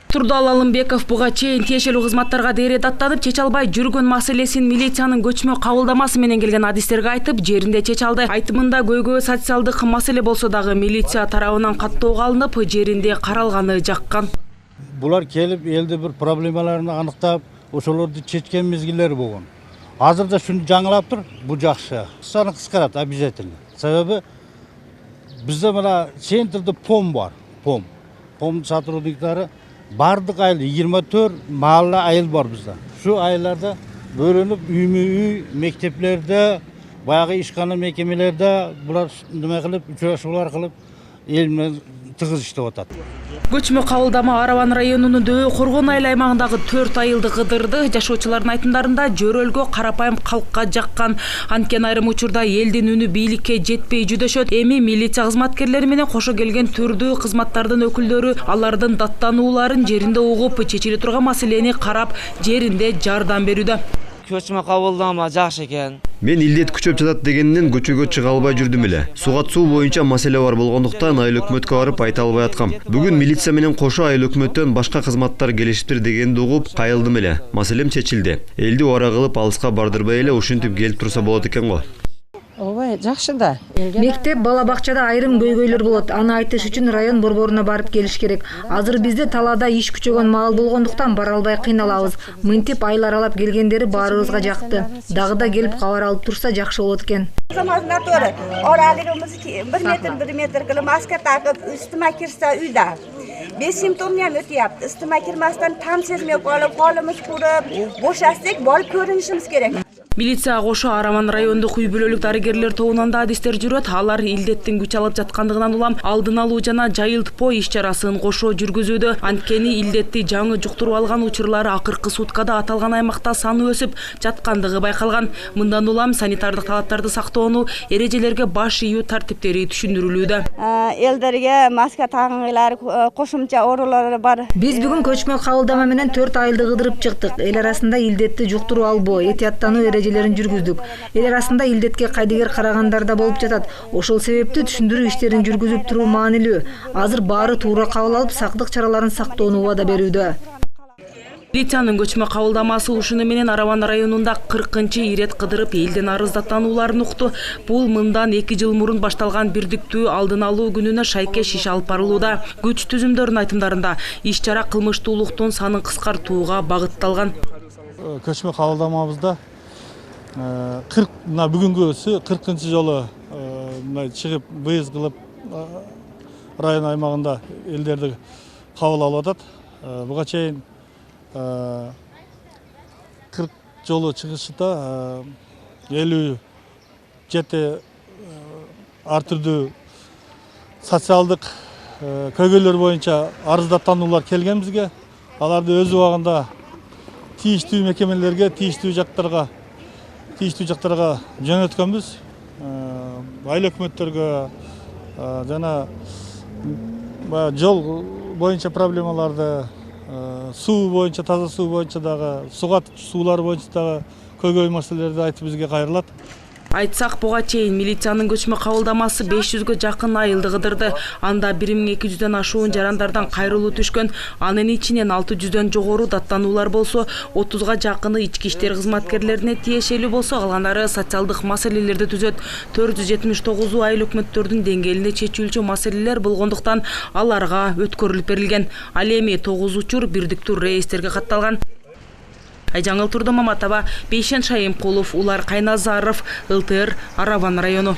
Турдал Алымбеков буга чейин тиешелүү кызматтарга дээре даттанып, чече албай жүргөн маселесин милициянын көчмө кабылдамасы менен келген адистерге айтып, жеринде чече алды. Айтымында көйгөй социалдык маселе болсо дагы милиция тарабынан каттоого алынып, жеринде каралганы жаккан. Булар келип элде бир проблемаларын аныктап, ошолорду чечкен мезгиллер болгон. Азырда шуну жаңылап тур, бул жакшы. Саны кыскарат обязательно. Себеби бизде мына центрде пом бар. Пом сотрудниктары бардык айыл 24 маалла айыл бар бизде. Şu айылдарда бөлүнүп үй мектеплерде, баягы ишкана мекемелерде булар неме кылып, учурашуулар кылып эл менен тыгыз иштеп атат. Көчмө кабылдама Араван районунун Дөбө Коргон айыл аймагындагы 4 айылды кыдырды. Жашоочулардын айтымдарында жөрөлгө карапайым калкка жаккан. Анткени айрым учурда элдин үнү бийликке жетпей жүдөшөт. Эми милиция кызматкерлери менен кошо келген түрдүү кызматтардын өкүлдөрү алардын даттанууларын жеринде угуп, чечиле турган маселени карап, жеринде жардам берүүдө. Көчмө кабылдама жакшы экен. Мен илдет күчөп жатат дегенден көчөгө чыга албай жүрдүм эле. Сугат суу боюнча маселе бар болгондуктан айыл өкмөткө барып айта албай аткам. Бүгүн милиция менен кошо айыл өкмөттөн башка кызматтар келишиптир дегенди угуп кайылдым эле. Маселем чечилди. Элди ора кылып алыска бардырбай эле ушинтип келип турса болот экен го. Ой, жакшы да. Мектеп, бала бакчада айрым көйгөйлөр болот. Аны айтыш үчүн район борборуна барып келиш керек. Азыр бизде талаада иш күчөгөн маал болгондуктан бара албай кыйналабыз. Мынтип айлар алап келгендери баарыбызга жакты. Дагыда келип кабар алып турса жакшы болот экен. Zamanda to'g'ri. Oraligimiz 1 metr qilib maska taqib, isitma kirsa uyda. Besimptomni ham o'tyapti. Isitma kirmasdan tam sezmay qolib, holimiz qurib, bo'shashsak, borib ko'rinishimiz kerak. Милиция кошо Араван райондук үй бүлөлүк дарыгерлер тобунан да адистер жүрөт. Алар илдеттин күч алып жаткандыгынан улам алдын алуу жана жайылтпоо иш-чарасын кошо жүргүзүүдө. Анткени илдетти жаңы жуктуруп алган учурлары акыркы суткада аталган аймакта саны өсүп жаткандыгы байкалган. Мындан улам санитардык талаптарды сактоону, эрежелерге баш ийүү тартиптери түшүндүрүлүүдө. Элдерге маска тагыңылар, кошумча оорулары бар. Биз бүгүн көчмө кабылдама менен 4 айылды кыдырып чыктык. Эл арасында илдетти жуктуруп албоо, этияттануу жүргүздүк. Эл арасында илдетке кайдыгер карагандар да болуп жатат. Ошол себепти түшүндүрүү иштерин жүргүзүп туруу маанилүү. Азыр баары туура кабыл алып, сактык чараларын сактоону убада берүүдө. Милициянын көчмө кабылдамасы ушуну менен Араван районунда 40-чы ирет кыдырып, элдин арыздаттанууларын укту. Бул мындан 2 жыл мурун башталган бирдиктүү алдын алуу күнүнө шайкеш иш алып барылууда. Күч түзүмдөрдүн айтымдарында иш-чара кылмыштуулуктун санын кыскартууга багытталган. Көчмө кабылдамабызда 40 бүгүнгүсү 40-чы жолу чыгып выезд кылып район аймагында элдерди кабыл алып атат. Буга чейин 40 жолу чыгышта 57 ар түрдүү социалдык көйгөйлөр боюнча арыздаттануулар келген бизге. Аларды өз убагында тийиштүү мекемелерге, тийиштүү жактарга жөнөткөнбүз. Айыл өкмөттөргө жана жол боюнча проблемаларды, суу боюнча, таза суу боюнча дагы, сугат суулар боюнча дагы көйгөй маселелерди айтып бизге кайрылат. Айтсак, буга чейин милициянын көчмө кабылдамасы 500гө жакын айылды кыдырды. Анда 1200дөн ашуун жарандардан кайрылуу түшкөн. Анын ичинен 600дөн жогору даттануулар болсо, 30га жакыны ички иштер кызматкерлерине тиешелүү болсо, калгандары социалдык маселелерди түзөт. 479 айыл өкмөттөрдүн деңгээлинде чечүүчү маселелер болгондуктан аларга өткөрүлүп берилген. Ал эми 9 учур бирдиктүү рейстерге катталган. Айжаңыл Турдамаматова, Бейшен Шайымкулов, Улар Кайназаров, ЛТР, Араван району.